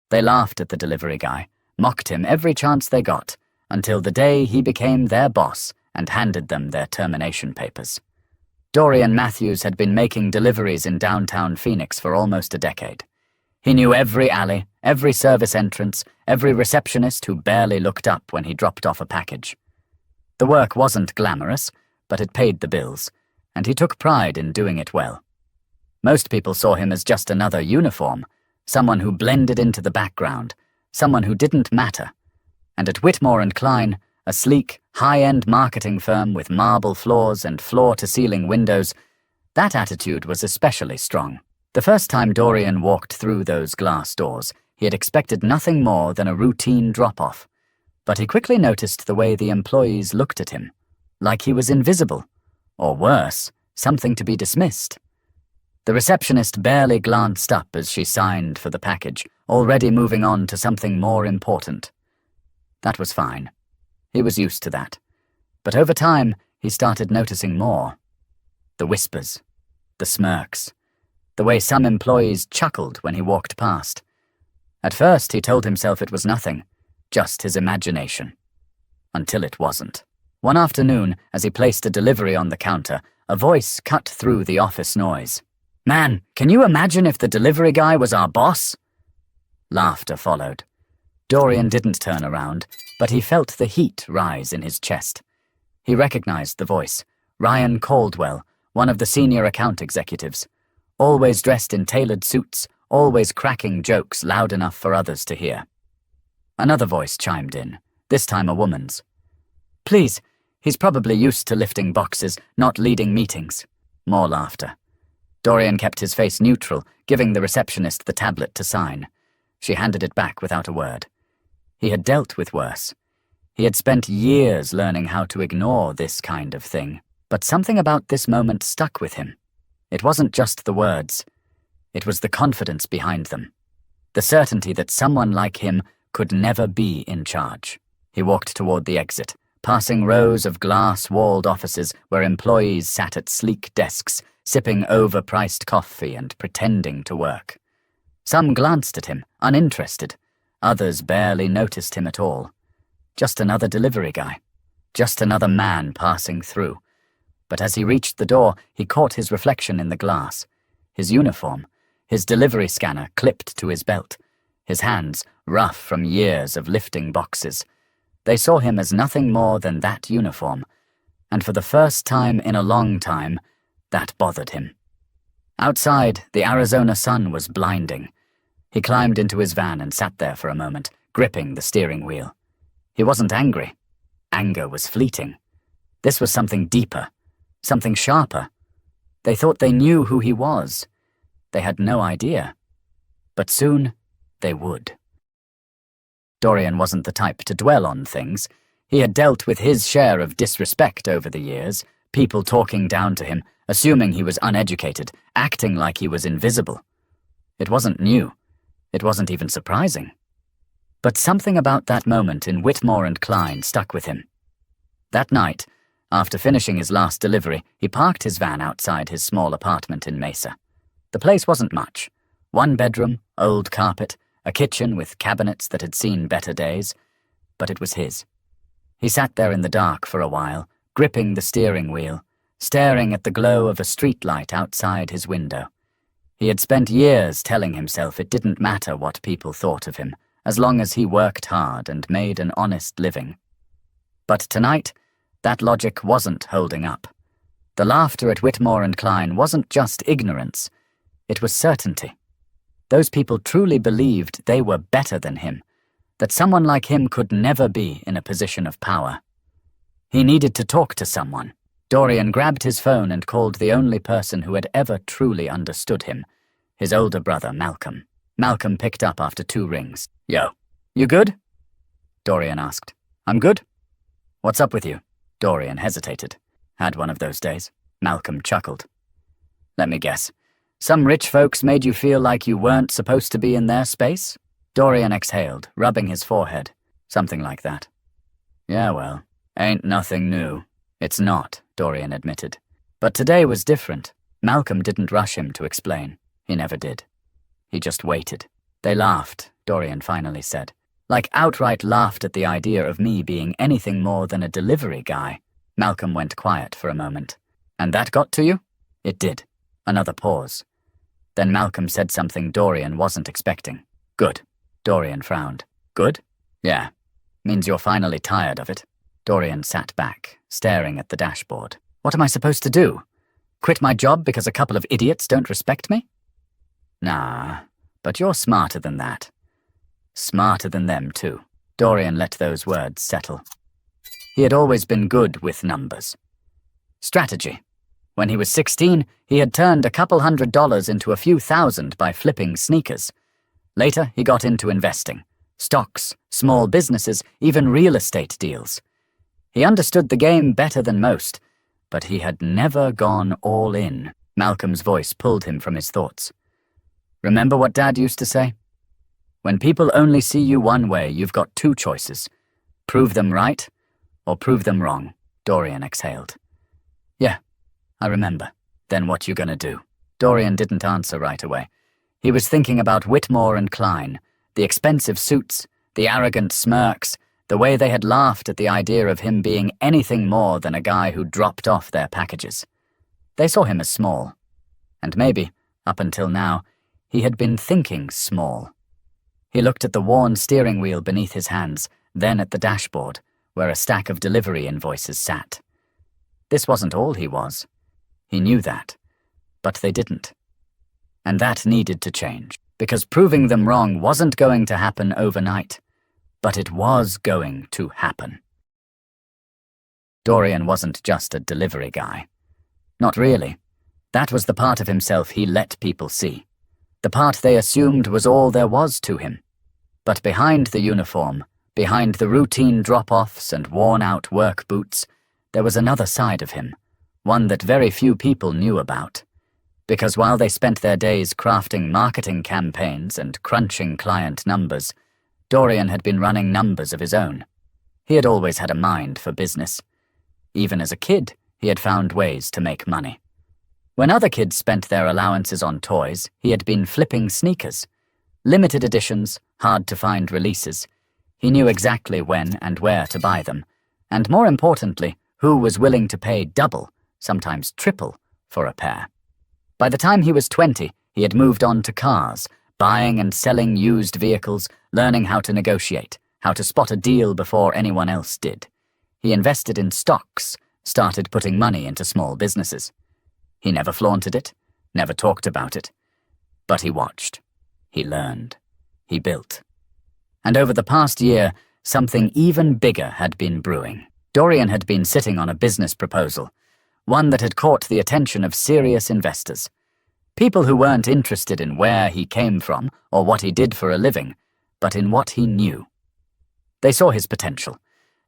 They laughed at the delivery guy, mocked him every chance they got, until the day he became their boss and handed them their termination papers. Dorian Matthews had been making deliveries in downtown Phoenix for almost a decade. He knew every alley, every service entrance, every receptionist who barely looked up when he dropped off a package. The work wasn't glamorous, but it paid the bills, and he took pride in doing it well. Most people saw him as just another uniform, someone who blended into the background, someone who didn't matter. And at Whitmore & Klein, a sleek, high-end marketing firm with marble floors and floor-to-ceiling windows, that attitude was especially strong. The first time Dorian walked through those glass doors, he had expected nothing more than a routine drop-off. But he quickly noticed the way the employees looked at him, like he was invisible, or worse, something to be dismissed. The receptionist barely glanced up as she signed for the package, already moving on to something more important. That was fine. He was used to that. But over time, he started noticing more. The whispers, the smirks, the way some employees chuckled when he walked past. At first, he told himself it was nothing, just his imagination. Until it wasn't. One afternoon, as he placed a delivery on the counter, a voice cut through the office noise. "Man, can you imagine if the delivery guy was our boss?" Laughter followed. Dorian didn't turn around, but he felt the heat rise in his chest. He recognized the voice. Ryan Caldwell, one of the senior account executives. Always dressed in tailored suits, always cracking jokes loud enough for others to hear. Another voice chimed in, this time a woman's. "Please, he's probably used to lifting boxes, not leading meetings." More laughter. Dorian kept his face neutral, giving the receptionist the tablet to sign. She handed it back without a word. He had dealt with worse. He had spent years learning how to ignore this kind of thing, but something about this moment stuck with him. It wasn't just the words. It was the confidence behind them. The certainty that someone like him could never be in charge. He walked toward the exit, passing rows of glass-walled offices where employees sat at sleek desks, sipping overpriced coffee and pretending to work. Some glanced at him, uninterested. Others barely noticed him at all. Just another delivery guy. Just another man passing through. But as he reached the door, he caught his reflection in the glass. His uniform, his delivery scanner clipped to his belt. His hands, rough from years of lifting boxes. They saw him as nothing more than that uniform. And for the first time in a long time, that bothered him. Outside, the Arizona sun was blinding. He climbed into his van and sat there for a moment, gripping the steering wheel. He wasn't angry. Anger was fleeting. This was something deeper, something sharper. They thought they knew who he was. They had no idea. But soon, they would. Dorian wasn't the type to dwell on things. He had dealt with his share of disrespect over the years, people talking down to him, assuming he was uneducated, acting like he was invisible. It wasn't new. It wasn't even surprising. But something about that moment in Whitmore & Klein stuck with him. That night, after finishing his last delivery, he parked his van outside his small apartment in Mesa. The place wasn't much. One bedroom, old carpet, a kitchen with cabinets that had seen better days. But it was his. He sat there in the dark for a while, gripping the steering wheel, staring at the glow of a streetlight outside his window. He had spent years telling himself it didn't matter what people thought of him, as long as he worked hard and made an honest living. But tonight, that logic wasn't holding up. The laughter at Whitmore & Klein wasn't just ignorance, it was certainty. Those people truly believed they were better than him, that someone like him could never be in a position of power. He needed to talk to someone. Dorian grabbed his phone and called the only person who had ever truly understood him, his older brother, Malcolm. Malcolm picked up after 2 rings. "Yo, you good?" Dorian asked. "I'm good." "What's up with you?" Dorian hesitated. "Had one of those days." Malcolm chuckled. "Let me guess. Some rich folks made you feel like you weren't supposed to be in their space?" Dorian exhaled, rubbing his forehead. "Something like that." "Yeah, well, ain't nothing new." "It's not," Dorian admitted. But today was different. Malcolm didn't rush him to explain. He never did. He just waited. They laughed, Dorian finally said. Like outright laughed at the idea of me being anything more than a delivery guy. Malcolm went quiet for a moment. And that got to you? It did. Another pause. Then Malcolm said something Dorian wasn't expecting. Good. Dorian frowned. Good? Yeah. Means you're finally tired of it. Dorian sat back, staring at the dashboard. What am I supposed to do? Quit my job because a couple of idiots don't respect me? Nah, but you're smarter than that. Smarter than them, too. Dorian let those words settle. He had always been good with numbers. Strategy. When he was 16, he had turned a couple $100 into a few thousand by flipping sneakers. Later, he got into investing. Stocks, small businesses, even real estate deals. He understood the game better than most, but he had never gone all in. Malcolm's voice pulled him from his thoughts. Remember what Dad used to say? When people only see you one way, you've got two choices. Prove them right, or prove them wrong. Dorian exhaled. Yeah, I remember. Then what you gonna do? Dorian didn't answer right away. He was thinking about Whitmore and Klein, the expensive suits, the arrogant smirks, the way they had laughed at the idea of him being anything more than a guy who dropped off their packages. They saw him as small. And maybe, up until now, he had been thinking small. He looked at the worn steering wheel beneath his hands, then at the dashboard, where a stack of delivery invoices sat. This wasn't all he was. He knew that. But they didn't. And that needed to change, because proving them wrong wasn't going to happen overnight. But it was going to happen. Dorian wasn't just a delivery guy. Not really. That was the part of himself he let people see. The part they assumed was all there was to him. But behind the uniform, behind the routine drop-offs and worn-out work boots, there was another side of him, one that very few people knew about. Because while they spent their days crafting marketing campaigns and crunching client numbers, Dorian had been running numbers of his own. He had always had a mind for business. Even as a kid, he had found ways to make money. When other kids spent their allowances on toys, he had been flipping sneakers. Limited editions, hard-to-find releases. He knew exactly when and where to buy them, and more importantly, who was willing to pay double, sometimes triple, for a pair. By the time he was 20, he had moved on to cars, buying and selling used vehicles, learning how to negotiate, how to spot a deal before anyone else did. He invested in stocks, started putting money into small businesses. He never flaunted it, never talked about it. But he watched. He learned. He built. And over the past year, something even bigger had been brewing. Dorian had been sitting on a business proposal, one that had caught the attention of serious investors. People who weren't interested in where he came from or what he did for a living, but in what he knew. They saw his potential.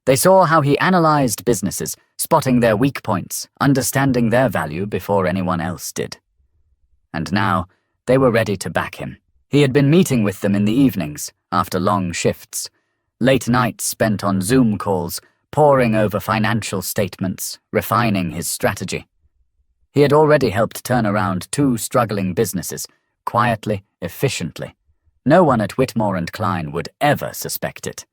They saw how he analyzed businesses, spotting their weak points, understanding their value before anyone else did. And now, they were ready to back him. He had been meeting with them in the evenings, after long shifts, late nights spent on Zoom calls, poring over financial statements, refining his strategy. He had already helped turn around 2 struggling businesses, quietly, efficiently. No one at Whitmore and Klein would ever suspect it.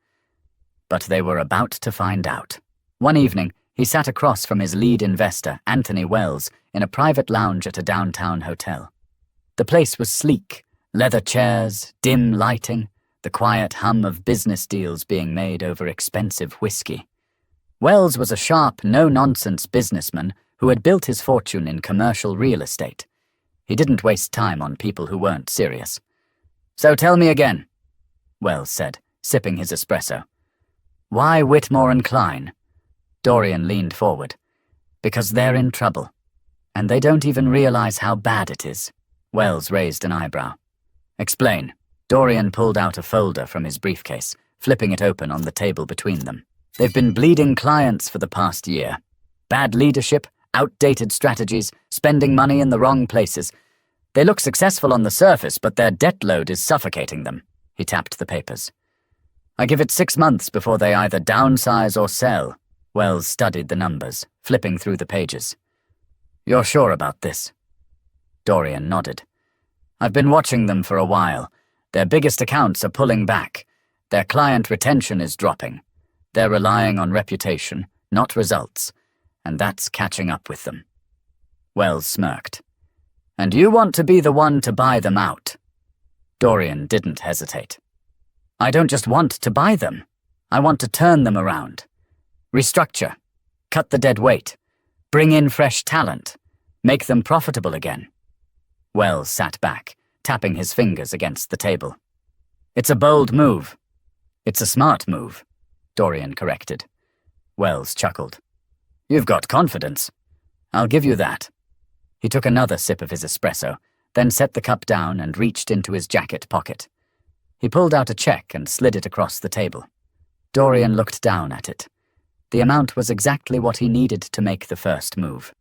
But they were about to find out. One evening, he sat across from his lead investor, Anthony Wells, in a private lounge at a downtown hotel. The place was sleek, leather chairs, dim lighting, the quiet hum of business deals being made over expensive whiskey. Wells was a sharp, no-nonsense businessman who had built his fortune in commercial real estate. He didn't waste time on people who weren't serious. "So tell me again," Wells said, sipping his espresso. "Why Whitmore and Klein?" Dorian leaned forward. "Because they're in trouble. And they don't even realize how bad it is." Wells raised an eyebrow. "Explain." Dorian pulled out a folder from his briefcase, flipping it open on the table between them. "They've been bleeding clients for the past year. Bad leadership, outdated strategies, spending money in the wrong places. They look successful on the surface, but their debt load is suffocating them." He tapped the papers. "I give it 6 months before they either downsize or sell." Wells studied the numbers, flipping through the pages. "You're sure about this?" Dorian nodded. "I've been watching them for a while. Their biggest accounts are pulling back. Their client retention is dropping. They're relying on reputation, not results, and that's catching up with them. Wells smirked. And you want to be the one to buy them out? Dorian didn't hesitate. I don't just want to buy them. I want to turn them around. Restructure. Cut the dead weight. Bring in fresh talent. Make them profitable again. Wells sat back, tapping his fingers against the table. It's a bold move. It's a smart move, Dorian corrected. Wells chuckled. You've got confidence. I'll give you that. He took another sip of his espresso, then set the cup down and reached into his jacket pocket. He pulled out a check and slid it across the table. Dorian looked down at it. The amount was exactly what he needed to make the first move.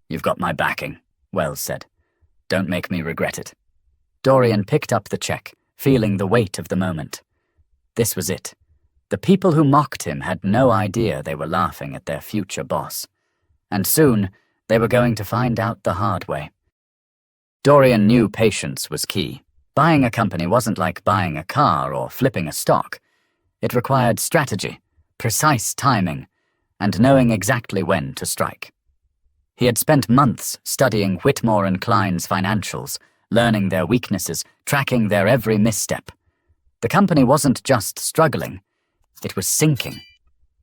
You've got my backing, Wells said. Don't make me regret it. Dorian picked up the check, feeling the weight of the moment. This was it. The people who mocked him had no idea they were laughing at their future boss. And soon, they were going to find out the hard way. Dorian knew patience was key. Buying a company wasn't like buying a car or flipping a stock. It required strategy, precise timing, and knowing exactly when to strike. He had spent months studying Whitmore and Klein's financials, learning their weaknesses, tracking their every misstep. The company wasn't just struggling, it was sinking.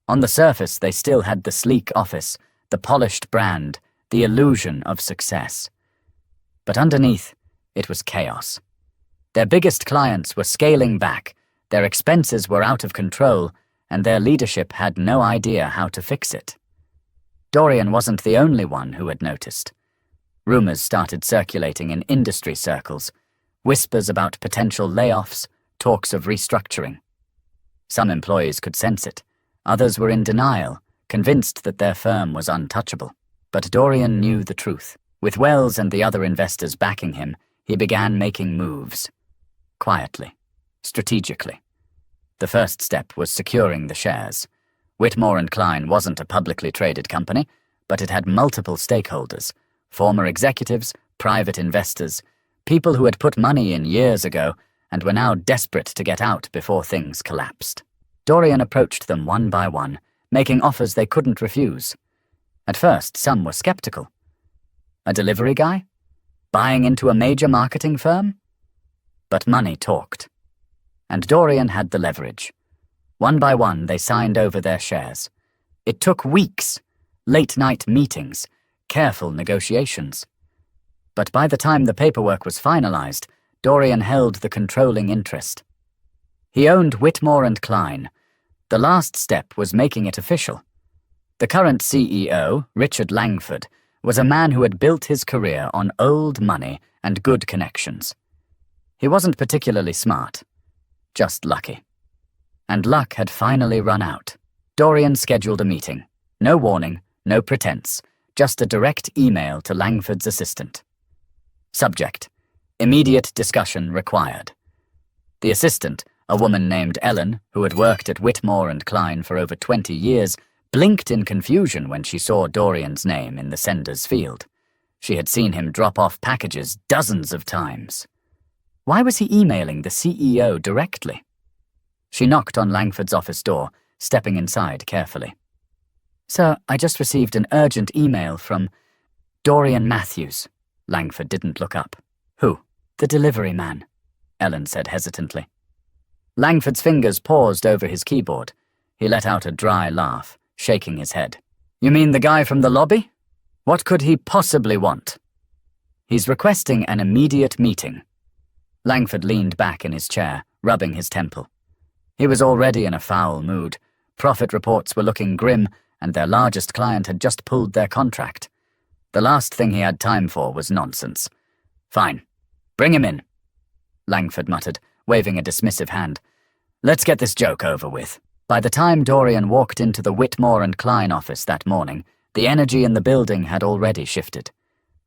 On the surface, they still had the sleek office, the polished brand, the illusion of success. But underneath, it was chaos. Their biggest clients were scaling back, their expenses were out of control, and their leadership had no idea how to fix it. Dorian wasn't the only one who had noticed. Rumors started circulating in industry circles, whispers about potential layoffs, talks of restructuring. Some employees could sense it. Others were in denial, convinced that their firm was untouchable. But Dorian knew the truth. With Wells and the other investors backing him, he began making moves. Quietly, strategically. The first step was securing the shares. Whitmore and Klein wasn't a publicly traded company, but it had multiple stakeholders, former executives, private investors, people who had put money in years ago and were now desperate to get out before things collapsed. Dorian approached them one by one, making offers they couldn't refuse. At first, some were skeptical. A delivery guy? Buying into a major marketing firm? But money talked. And Dorian had the leverage. One by one, they signed over their shares. It took weeks, late-night meetings, careful negotiations. But by the time the paperwork was finalized, Dorian held the controlling interest. He owned Whitmore and Klein. The last step was making it official. The current CEO, Richard Langford, was a man who had built his career on old money and good connections. He wasn't particularly smart, just lucky. And luck had finally run out. Dorian scheduled a meeting. No warning, no pretense, just a direct email to Langford's assistant. Subject: immediate discussion required. The assistant, a woman named Ellen, who had worked at Whitmore and Klein for over 20 years, blinked in confusion when she saw Dorian's name in the sender's field. She had seen him drop off packages dozens of times. Why was he emailing the CEO directly? She knocked on Langford's office door, stepping inside carefully. Sir, I just received an urgent email from Dorian Matthews. Langford didn't look up. Who? The delivery man, Ellen said hesitantly. Langford's fingers paused over his keyboard. He let out a dry laugh, shaking his head. You mean the guy from the lobby? What could he possibly want? He's requesting an immediate meeting. Langford leaned back in his chair, rubbing his temple. He was already in a foul mood. Profit reports were looking grim, and their largest client had just pulled their contract. The last thing he had time for was nonsense. Fine. Bring him in, Langford muttered, waving a dismissive hand. Let's get this joke over with. By the time Dorian walked into the Whitmore and Klein office that morning, the energy in the building had already shifted.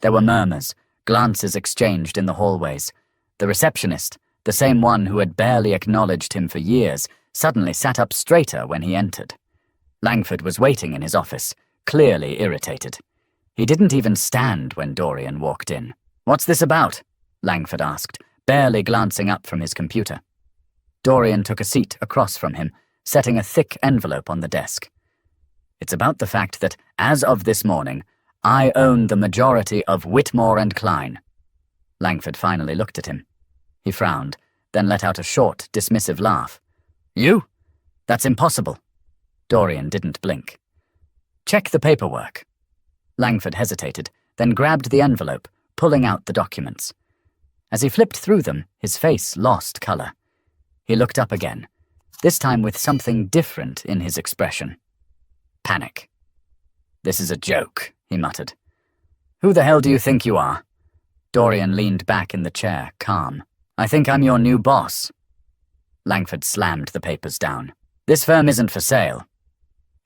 There were murmurs, glances exchanged in the hallways. The receptionist, the same one who had barely acknowledged him for years, suddenly sat up straighter when he entered. Langford was waiting in his office, clearly irritated. He didn't even stand when Dorian walked in. What's this about? Langford asked, barely glancing up from his computer. Dorian took a seat across from him, setting a thick envelope on the desk. It's about the fact that, as of this morning, I own the majority of Whitmore and Klein. Langford finally looked at him. He frowned, then let out a short, dismissive laugh. You? That's impossible. Dorian didn't blink. Check the paperwork. Langford hesitated, then grabbed the envelope, pulling out the documents. As he flipped through them, his face lost color. He looked up again, this time with something different in his expression. Panic. This is a joke, he muttered. Who the hell do you think you are? Dorian leaned back in the chair, calm. I think I'm your new boss. Langford slammed the papers down. This firm isn't for sale.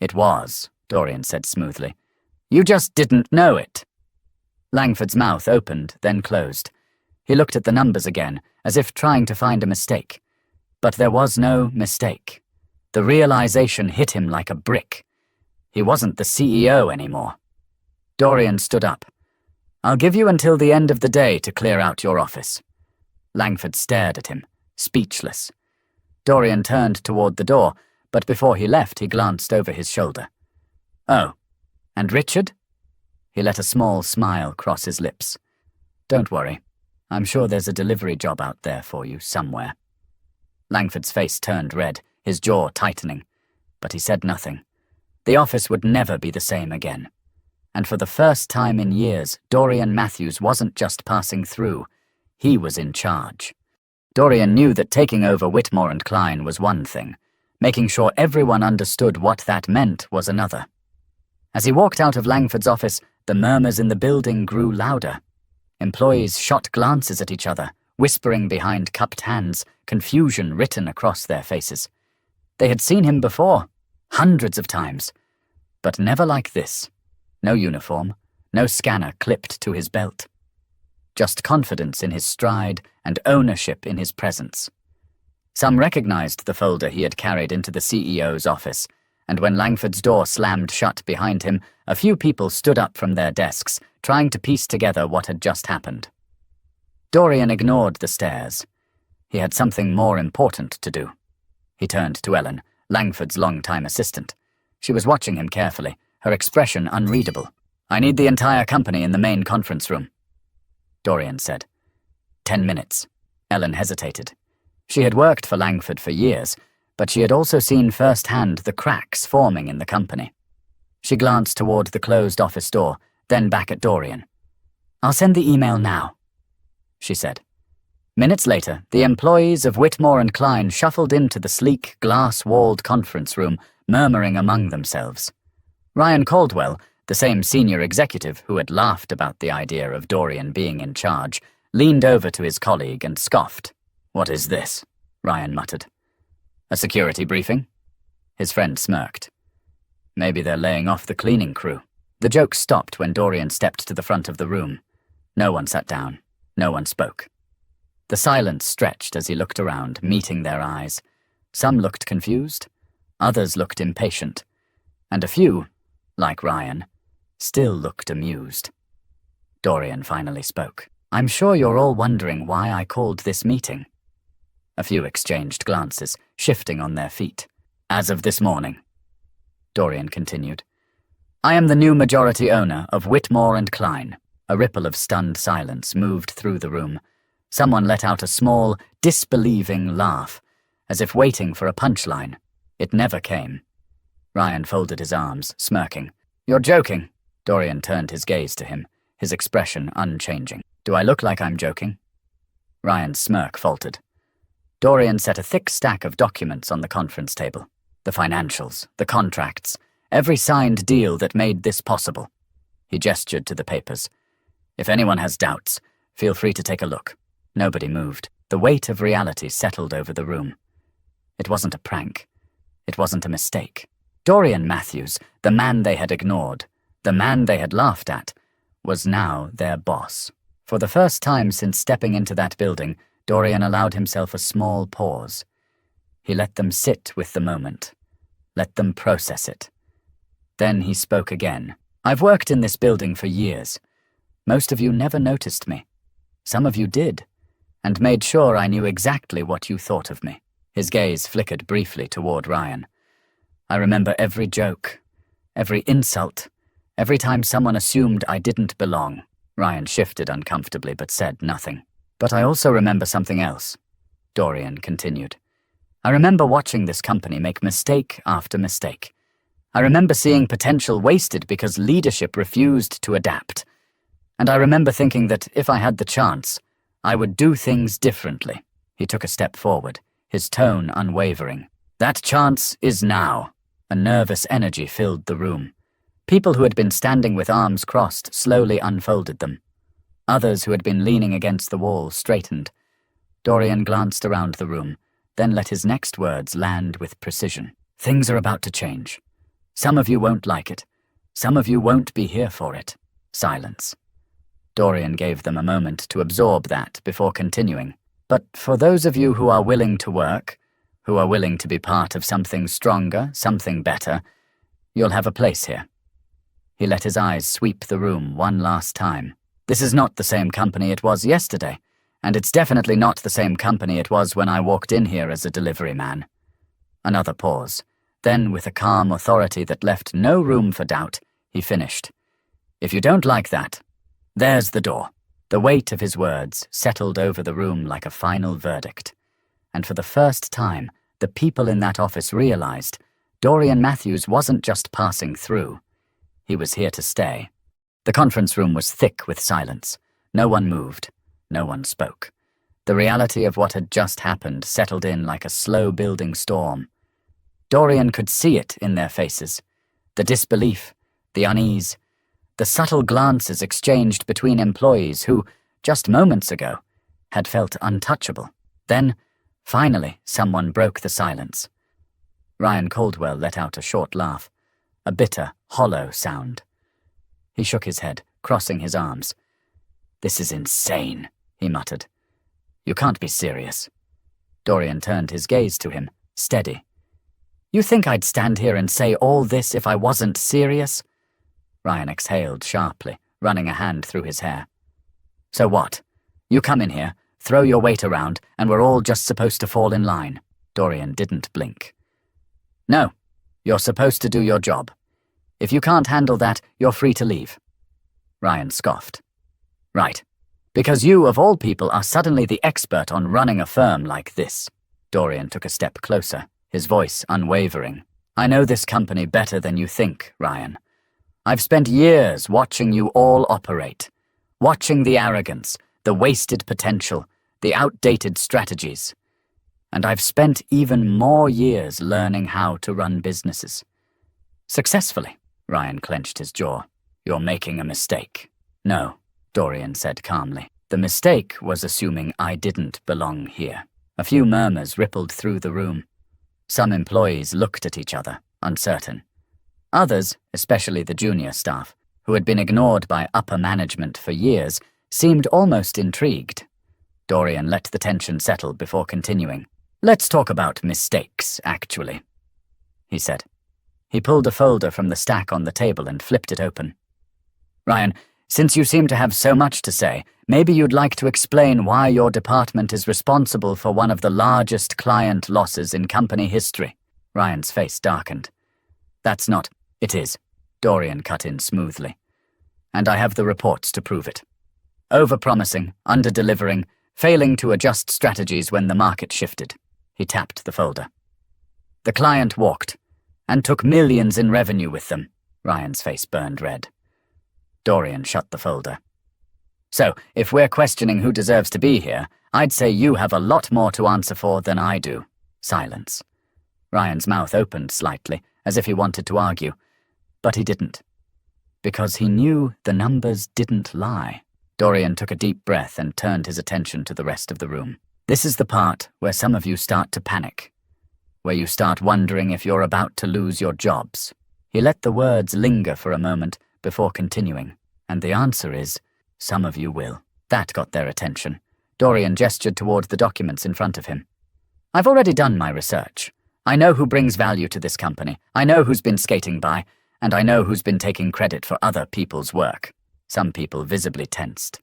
It was, Dorian said smoothly. You just didn't know it. Langford's mouth opened, then closed. He looked at the numbers again, as if trying to find a mistake. But there was no mistake. The realization hit him like a brick. He wasn't the CEO anymore. Dorian stood up. I'll give you until the end of the day to clear out your office. Langford stared at him, speechless. Dorian turned toward the door, but before he left, he glanced over his shoulder. Oh, and Richard? He let a small smile cross his lips. Don't worry. I'm sure there's a delivery job out there for you somewhere. Langford's face turned red, his jaw tightening, but he said nothing. The office would never be the same again. And for the first time in years, Dorian Matthews wasn't just passing through. He was in charge. Dorian knew that taking over Whitmore and Klein was one thing. Making sure everyone understood what that meant was another. As he walked out of Langford's office, the murmurs in the building grew louder. Employees shot glances at each other, whispering behind cupped hands, confusion written across their faces. They had seen him before, hundreds of times, but never like this. No uniform, no scanner clipped to his belt. Just confidence in his stride and ownership in his presence. Some recognized the folder he had carried into the CEO's office, and when Langford's door slammed shut behind him, a few people stood up from their desks, trying to piece together what had just happened. Dorian ignored the stares. He had something more important to do. He turned to Ellen, Langford's longtime assistant. She was watching him carefully, her expression unreadable. I need the entire company in the main conference room, Dorian said. 10 minutes. Ellen hesitated. She had worked for Langford for years, but she had also seen firsthand the cracks forming in the company. She glanced toward the closed office door, then back at Dorian. I'll send the email now, she said. Minutes later, the employees of Whitmore and Klein shuffled into the sleek, glass-walled conference room, murmuring among themselves. Ryan Caldwell, the same senior executive who had laughed about the idea of Dorian being in charge, leaned over to his colleague and scoffed. What is this? Ryan muttered. A security briefing? His friend smirked. Maybe they're laying off the cleaning crew. The joke stopped when Dorian stepped to the front of the room. No one sat down. No one spoke. The silence stretched as he looked around, meeting their eyes. Some looked confused. Others looked impatient. And a few, like Ryan, still looked amused. Dorian finally spoke. I'm sure you're all wondering why I called this meeting. A few exchanged glances, shifting on their feet. As of this morning, Dorian continued, I am the new majority owner of Whitmore and Klein. A ripple of stunned silence moved through the room. Someone let out a small, disbelieving laugh, as if waiting for a punchline. It never came. Ryan folded his arms, smirking. You're joking. Dorian turned his gaze to him, his expression unchanging. Do I look like I'm joking? Ryan's smirk faltered. Dorian set a thick stack of documents on the conference table. The financials, the contracts, every signed deal that made this possible. He gestured to the papers. If anyone has doubts, feel free to take a look. Nobody moved. The weight of reality settled over the room. It wasn't a prank. It wasn't a mistake. Dorian Matthews, the man they had ignored, the man they had laughed at, was now their boss. For the first time since stepping into that building, Dorian allowed himself a small pause. He let them sit with the moment. Let them process it. Then he spoke again. I've worked in this building for years. Most of you never noticed me. Some of you did. and made sure I knew exactly what you thought of me." His gaze flickered briefly toward Ryan. "I remember every joke, every insult, every time someone assumed I didn't belong." Ryan shifted uncomfortably but said nothing. "But I also remember something else," Dorian continued. "I remember watching this company make mistake after mistake. I remember seeing potential wasted because leadership refused to adapt. And I remember thinking that if I had the chance, I would do things differently." He took a step forward, his tone unwavering. "That chance is now." A nervous energy filled the room. People who had been standing with arms crossed slowly unfolded them. Others who had been leaning against the wall straightened. Dorian glanced around the room, then let his next words land with precision. "Things are about to change. Some of you won't like it. Some of you won't be here for it." Silence. Dorian gave them a moment to absorb that before continuing. "But for those of you who are willing to work, who are willing to be part of something stronger, something better, you'll have a place here." He let his eyes sweep the room one last time. "This is not the same company it was yesterday, and it's definitely not the same company it was when I walked in here as a delivery man." Another pause. Then, with a calm authority that left no room for doubt, he finished. "If you don't like that, there's the door." The weight of his words settled over the room like a final verdict. And for the first time, the people in that office realized Dorian Matthews wasn't just passing through. He was here to stay. The conference room was thick with silence. No one moved. No one spoke. The reality of what had just happened settled in like a slow-building storm. Dorian could see it in their faces. The disbelief, the unease, the subtle glances exchanged between employees who, just moments ago, had felt untouchable. Then, finally, someone broke the silence. Ryan Caldwell let out a short laugh, a bitter, hollow sound. He shook his head, crossing his arms. "This is insane," he muttered. "You can't be serious." Dorian turned his gaze to him, steady. "You think I'd stand here and say all this if I wasn't serious?" Ryan exhaled sharply, running a hand through his hair. "So what? You come in here, throw your weight around, and we're all just supposed to fall in line." Dorian didn't blink. "No, you're supposed to do your job. If you can't handle that, you're free to leave." Ryan scoffed. "Right. Because you, of all people, are suddenly the expert on running a firm like this." Dorian took a step closer, his voice unwavering. "I know this company better than you think, Ryan. I've spent years watching you all operate, watching the arrogance, the wasted potential, the outdated strategies. And I've spent even more years learning how to run businesses. Successfully." Ryan clenched his jaw. "You're making a mistake." "No," Dorian said calmly. "The mistake was assuming I didn't belong here." A few murmurs rippled through the room. Some employees looked at each other, uncertain. Others, especially the junior staff, who had been ignored by upper management for years, seemed almost intrigued. Dorian let the tension settle before continuing. "Let's talk about mistakes, actually," he said. He pulled a folder from the stack on the table and flipped it open. "Ryan, since you seem to have so much to say, maybe you'd like to explain why your department is responsible for one of the largest client losses in company history." Ryan's face darkened. "That's not—" "It is," Dorian cut in smoothly. "And I have the reports to prove it. Over-promising, under-delivering, failing to adjust strategies when the market shifted." He tapped the folder. "The client walked, and took millions in revenue with them." Ryan's face burned red. Dorian shut the folder. "So, if we're questioning who deserves to be here, I'd say you have a lot more to answer for than I do." Silence. Ryan's mouth opened slightly, as if he wanted to argue, but he didn't. Because he knew the numbers didn't lie. Dorian took a deep breath and turned his attention to the rest of the room. "This is the part where some of you start to panic, where you start wondering if you're about to lose your jobs." He let the words linger for a moment before continuing, and the answer is, some of you will. That got their attention. Dorian gestured toward the documents in front of him. "I've already done my research. I know who brings value to this company. I know who's been skating by, and I know who's been taking credit for other people's work." Some people visibly tensed.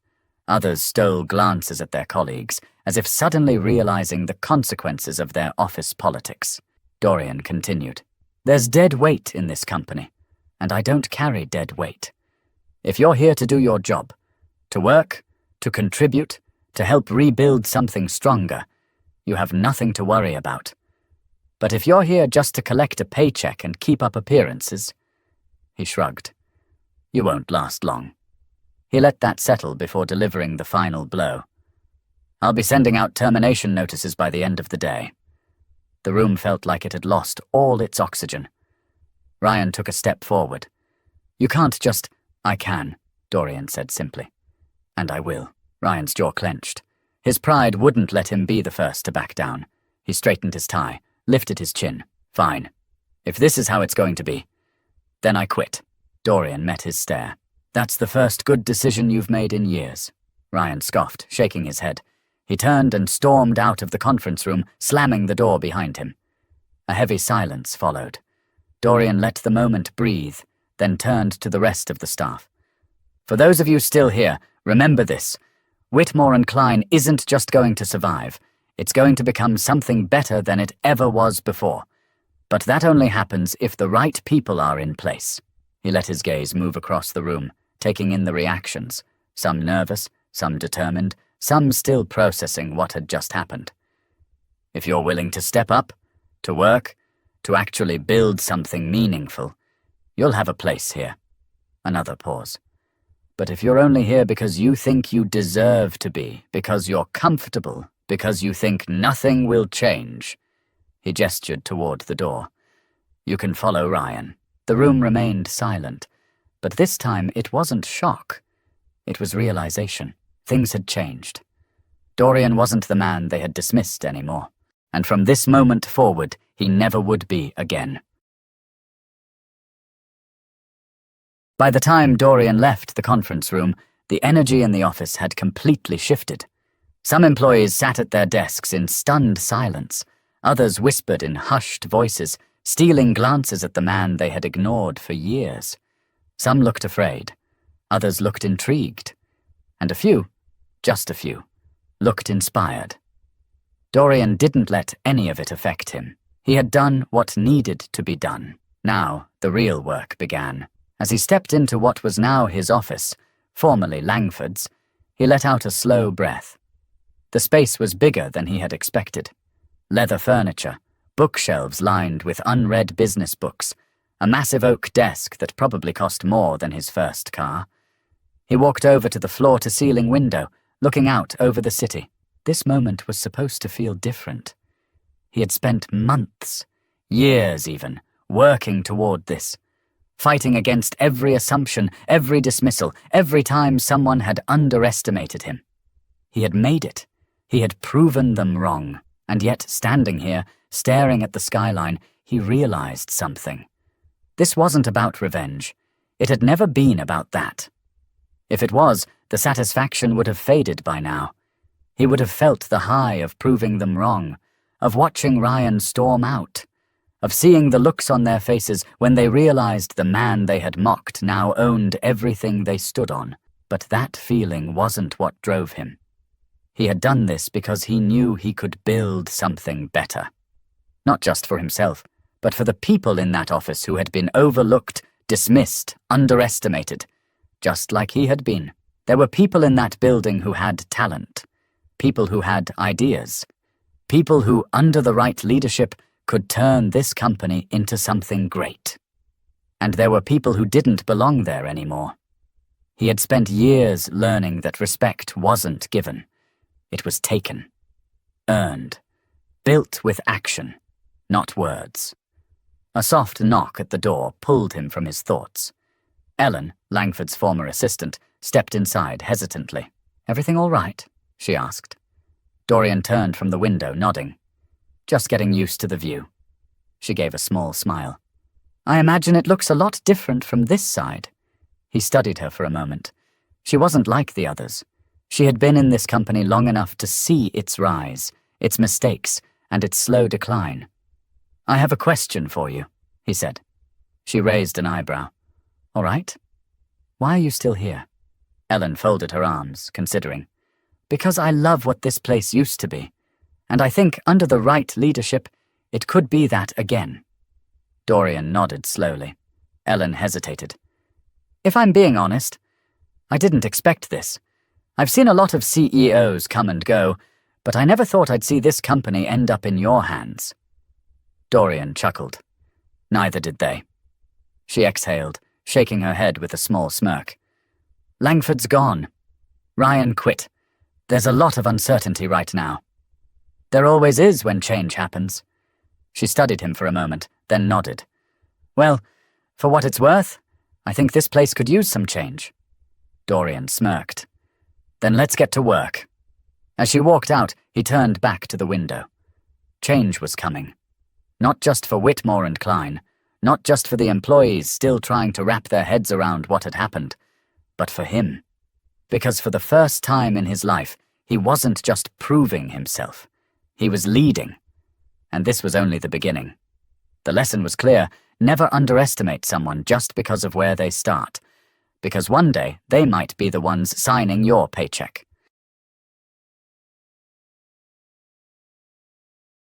Others stole glances at their colleagues, as if suddenly realizing the consequences of their office politics. Dorian continued, "There's dead weight in this company, and I don't carry dead weight. If you're here to do your job, to work, to contribute, to help rebuild something stronger, you have nothing to worry about. But if you're here just to collect a paycheck and keep up appearances," he shrugged, "you won't last long." He let that settle before delivering the final blow. "I'll be sending out termination notices by the end of the day." The room felt like it had lost all its oxygen. Ryan took a step forward. "You can't just—" "I can," Dorian said simply. "And I will." Ryan's jaw clenched. His pride wouldn't let him be the first to back down. He straightened his tie, lifted his chin. "Fine. If this is how it's going to be, then I quit." Dorian met his stare. "That's the first good decision you've made in years," Ryan scoffed, shaking his head. He turned and stormed out of the conference room, slamming the door behind him. A heavy silence followed. Dorian let the moment breathe, then turned to the rest of the staff. "For those of you still here, remember this. Whitmore and Klein isn't just going to survive. It's going to become something better than it ever was before. But that only happens if the right people are in place." He let his gaze move across the room, taking in the reactions, some nervous, some determined, some still processing what had just happened. "If you're willing to step up, to work, to actually build something meaningful, you'll have a place here." Another pause. "But if you're only here because you think you deserve to be, because you're comfortable, because you think nothing will change," he gestured toward the door, "you can follow Ryan." The room remained silent, but this time it wasn't shock. It was realization. Things had changed. Dorian wasn't the man they had dismissed anymore, and from this moment forward, he never would be again. By the time Dorian left the conference room, the energy in the office had completely shifted. Some employees sat at their desks in stunned silence. Others whispered in hushed voices, stealing glances at the man they had ignored for years. Some looked afraid. Others looked intrigued. And a few, just a few, looked inspired. Dorian didn't let any of it affect him. He had done what needed to be done. Now the real work began. As he stepped into what was now his office, formerly Langford's, he let out a slow breath. The space was bigger than he had expected. Leather furniture, bookshelves lined with unread business books, a massive oak desk that probably cost more than his first car. He walked over to the floor-to-ceiling window, looking out over the city. This moment was supposed to feel different. He had spent months, years even, working toward this, fighting against every assumption, every dismissal, every time someone had underestimated him. He had made it. He had proven them wrong. And yet, standing here, staring at the skyline, he realized something. This wasn't about revenge. It had never been about that. If it was, the satisfaction would have faded by now. He would have felt the high of proving them wrong, of watching Ryan storm out, of seeing the looks on their faces when they realized the man they had mocked now owned everything they stood on. But that feeling wasn't what drove him. He had done this because he knew he could build something better. Not just for himself, but for the people in that office who had been overlooked, dismissed, underestimated, just like he had been. There were people in that building who had talent, people who had ideas, people who, under the right leadership, could turn this company into something great. And there were people who didn't belong there anymore. He had spent years learning that respect wasn't given. It was taken, earned, built with action, not words. A soft knock at the door pulled him from his thoughts. Ellen, Langford's former assistant, stepped inside hesitantly. "Everything all right?" she asked. Dorian turned from the window, nodding. "Just getting used to the view." She gave a small smile. "I imagine it looks a lot different from this side." He studied her for a moment. She wasn't like the others. She had been in this company long enough to see its rise, its mistakes, and its slow decline. "I have a question for you," he said. She raised an eyebrow. "All right. Why are you still here?" Ellen folded her arms, considering. Because I love what this place used to be, and I think under the right leadership, it could be that again. Dorian nodded slowly. Ellen hesitated. If I'm being honest, I didn't expect this. I've seen a lot of CEOs come and go, but I never thought I'd see this company end up in your hands. Dorian chuckled. Neither did they. She exhaled, shaking her head with a small smirk. Langford's gone. Ryan quit. There's a lot of uncertainty right now. There always is when change happens. She studied him for a moment, then nodded. Well, for what it's worth, I think this place could use some change. Dorian smirked. Then let's get to work. As she walked out, he turned back to the window. Change was coming. Not just for Whitmore and Klein, not just for the employees still trying to wrap their heads around what had happened, but for him. Because for the first time in his life, he wasn't just proving himself. He was leading. And this was only the beginning. The lesson was clear: never underestimate someone just because of where they start, because one day they might be the ones signing your paycheck.